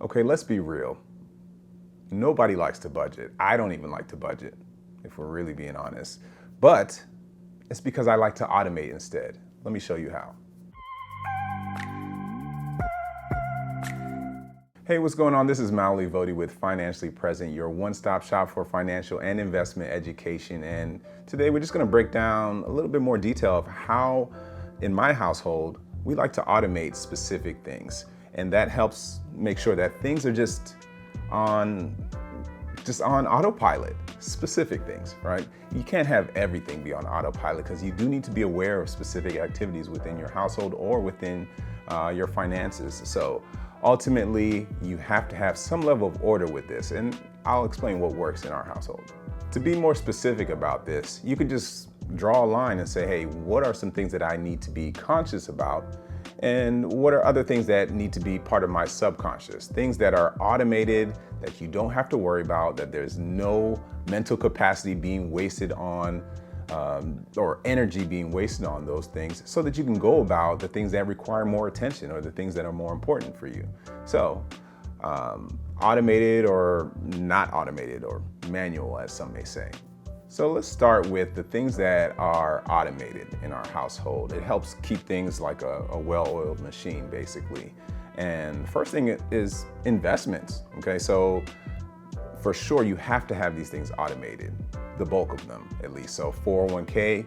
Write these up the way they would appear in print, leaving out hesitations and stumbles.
Okay, let's be real. Nobody likes to budget. I don't even like to budget, if we're really being honest. But it's because I like to automate instead. Let me show you how. Hey, what's going on? This is Maoli Vodi with Financially Present, your one-stop shop for financial and investment education. And today we're just going to break down a little bit more detail of how, in my household, we like to automate specific things. And that helps make sure that things are just on autopilot, specific things, right? You can't have everything be on autopilot because you do need to be aware of specific activities within your household or within your finances. So ultimately, you have to have some level of order with this, and I'll explain what works in our household. To be more specific about this, you could just draw a line and say, hey, what are some things that I need to be conscious about? And what are other things that need to be part of my subconscious? Things that are automated, that you don't have to worry about, that there's no mental capacity being wasted on, or energy being wasted on those things, so that you can go about the things that require more attention or the things that are more important for you. So, automated or not automated, or manual, as some may say. So let's start with the things that are automated in our household. It helps keep things like a well-oiled machine, basically. And the first thing is investments. Okay, so for sure you have to have these things automated, the bulk of them at least. So 401k,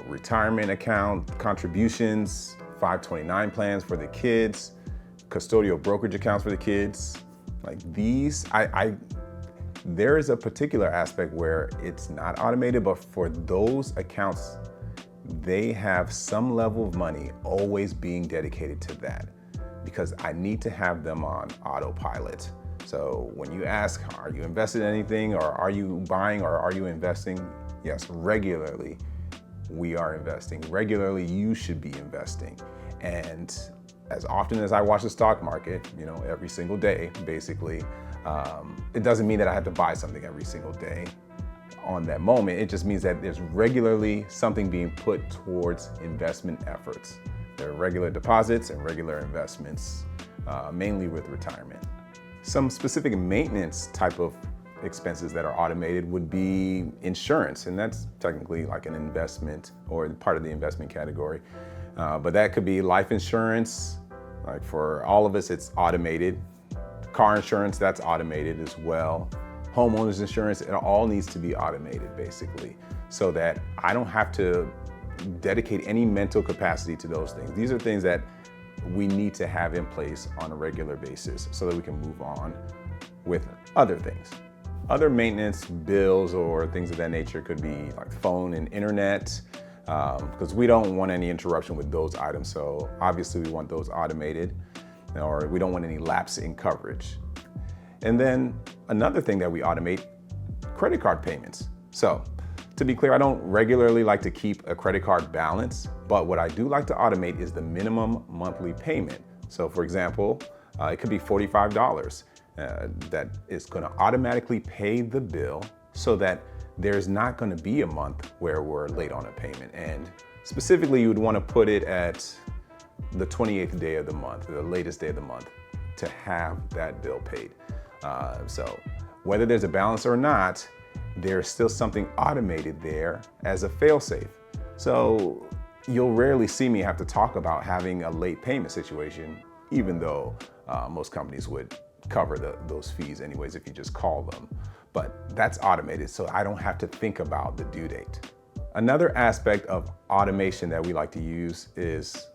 retirement account contributions, 529 plans for the kids, custodial brokerage accounts for the kids. Like these, there is a particular aspect where it's not automated, but for those accounts, they have some level of money always being dedicated to that because I need to have them on autopilot. So when you ask, are you invested in anything, or are you buying, or are you investing? Yes, regularly we are investing. Regularly you should be investing. And as often as I watch the stock market, every single day, basically, it doesn't mean that I have to buy something every single day on that moment. It just means that there's regularly something being put towards investment efforts. There are regular deposits and regular investments, mainly with retirement. Some specific maintenance type of expenses that are automated would be insurance, and that's technically like an investment or part of the investment category. But that could be life insurance. Like for all of us, it's automated. Car insurance, that's automated as well. Homeowners insurance, it all needs to be automated basically, so that I don't have to dedicate any mental capacity to those things. These are things that we need to have in place on a regular basis so that we can move on with other things. Other maintenance bills or things of that nature could be like phone and internet, because we don't want any interruption with those items. So obviously we want those automated, or we don't want any lapse in coverage. And then another thing that we automate, credit card payments. So to be clear, I don't regularly like to keep a credit card balance, but what I do like to automate is the minimum monthly payment. So for example, it could be $45 that is gonna automatically pay the bill so that there's not gonna be a month where we're late on a payment. And specifically, you would wanna put it at the 28th day of the month, the latest day of the month, to have that bill paid. So whether there's a balance or not, there's still something automated there as a fail-safe. So you'll rarely see me have to talk about having a late payment situation, even though most companies would cover those fees anyways if you just call them. But that's automated, so I don't have to think about the due date. Another aspect of automation that we like to use is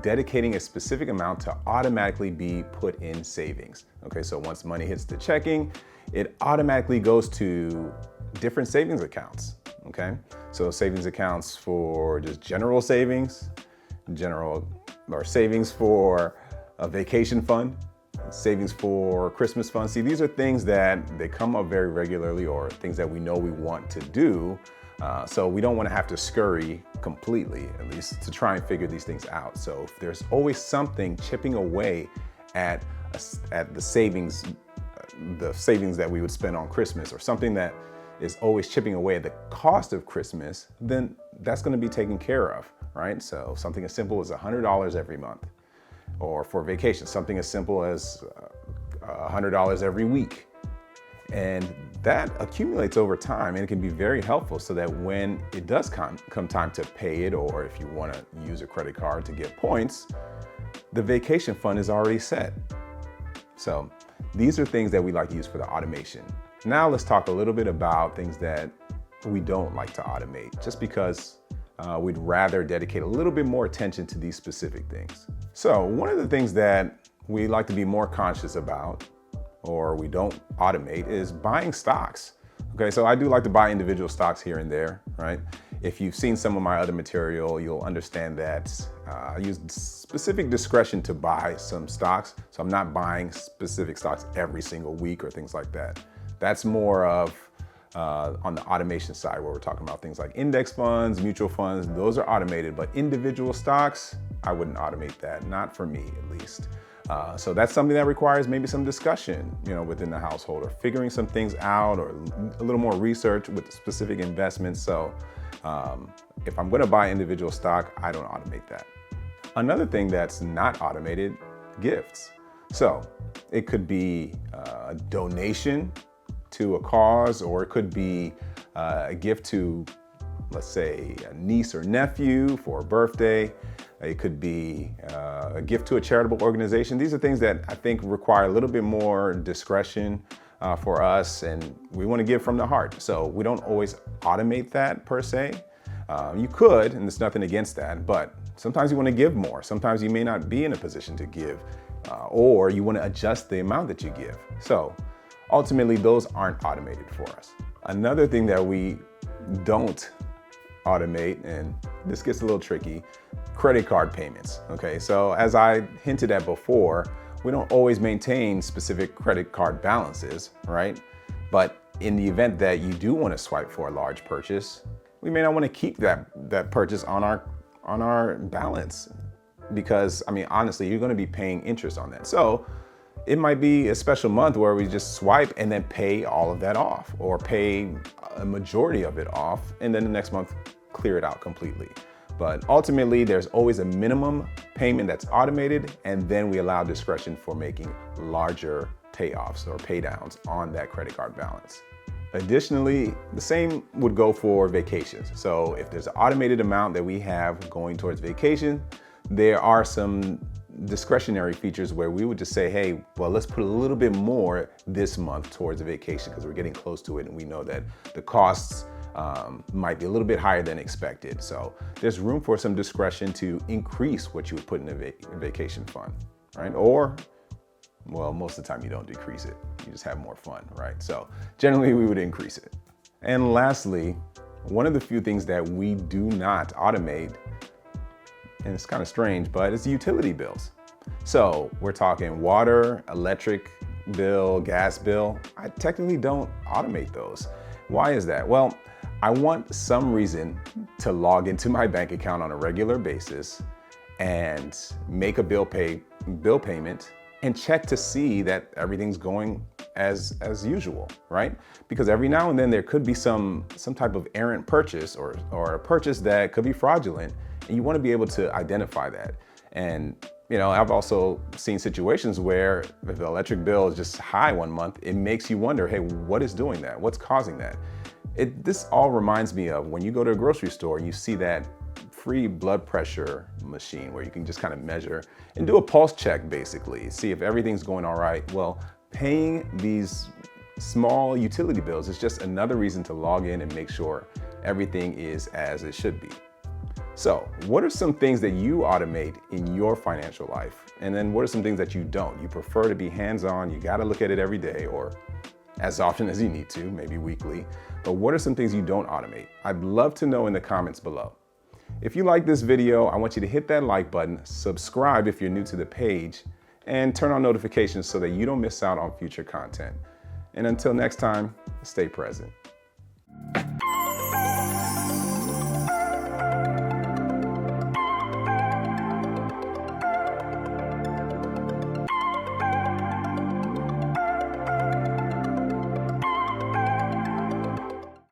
dedicating a specific amount to automatically be put in savings. Okay, so once money hits the checking, it automatically goes to different savings accounts. Okay, so savings accounts for just general savings, or savings for a vacation fund, savings for Christmas fund. See, these are things that they come up very regularly, or things that we know we want to do. So we don't want to have to scurry completely, at least to try and figure these things out. So if there's always something chipping away at the savings that we would spend on Christmas, or something that is always chipping away at the cost of Christmas, then that's going to be taken care of, right? So something as simple as $100 every month. Or for vacation, something as simple as $100 every week. And that accumulates over time, and it can be very helpful so that when it does come time to pay it, or if you want to use a credit card to get points, the vacation fund is already set. So these are things that we like to use for the automation. Now let's talk a little bit about things that we don't like to automate, just because we'd rather dedicate a little bit more attention to these specific things. So one of the things that we like to be more conscious about, or we don't automate, is buying stocks. Okay, so I do like to buy individual stocks here and there, right? If you've seen some of my other material, you'll understand that I use specific discretion to buy some stocks. So I'm not buying specific stocks every single week or things like that. That's more of on the automation side, where we're talking about things like index funds, mutual funds. Those are automated, but individual stocks, I wouldn't automate that, not for me at least. So that's something that requires maybe some discussion, within the household, or figuring some things out, or a little more research with specific investments. So if I'm going to buy individual stock, I don't automate that. Another thing that's not automated, gifts. So it could be a donation to a cause, or it could be a gift to, let's say, a niece or nephew for a birthday. It could be a gift to a charitable organization. These are things that I think require a little bit more discretion for us, and we want to give from the heart. So we don't always automate that per se. You could, and there's nothing against that, but sometimes you want to give more. Sometimes you may not be in a position to give, or you want to adjust the amount that you give. So ultimately, those aren't automated for us. Another thing that we don't automate, and this gets a little tricky, credit card payments. Okay, so as I hinted at before, we don't always maintain specific credit card balances, right? But in the event that you do want to swipe for a large purchase, we may not want to keep that purchase on our balance, because honestly, you're going to be paying interest on that. So it might be a special month where we just swipe and then pay all of that off, or pay a majority of it off, and then the next month clear it out completely. But ultimately, there's always a minimum payment that's automated, and then we allow discretion for making larger payoffs or pay downs on that credit card balance. Additionally, the same would go for vacations. So if there's an automated amount that we have going towards vacation, there are some discretionary features where we would just say, hey, well, let's put a little bit more this month towards a vacation because we're getting close to it, and we know that the costs might be a little bit higher than expected. So there's room for some discretion to increase what you would put in a vacation fund, right? Or, well, most of the time you don't decrease it. You just have more fun, right? So generally we would increase it. And lastly, one of the few things that we do not automate, and it's kind of strange, but it's utility bills. So we're talking water, electric bill, gas bill. I technically don't automate those. Why is that? Well, I want some reason to log into my bank account on a regular basis and make a bill payment and check to see that everything's going as usual, right? Because every now and then there could be some type of errant purchase or a purchase that could be fraudulent, and you want to be able to identify that. And I've also seen situations where if the electric bill is just high one month, it makes you wonder, hey, what is doing that? What's causing that? This all reminds me of when you go to a grocery store and you see that free blood pressure machine where you can just kind of measure and do a pulse check, basically, see if everything's going all right. Well, paying these small utility bills is just another reason to log in and make sure everything is as it should be. So what are some things that you automate in your financial life? And then what are some things that you don't? You prefer to be hands-on, you got to look at it every day or as often as you need to, maybe weekly. But what are some things you don't automate? I'd love to know in the comments below. If you like this video, I want you to hit that like button, subscribe if you're new to the page, and turn on notifications so that you don't miss out on future content. And until next time, stay present.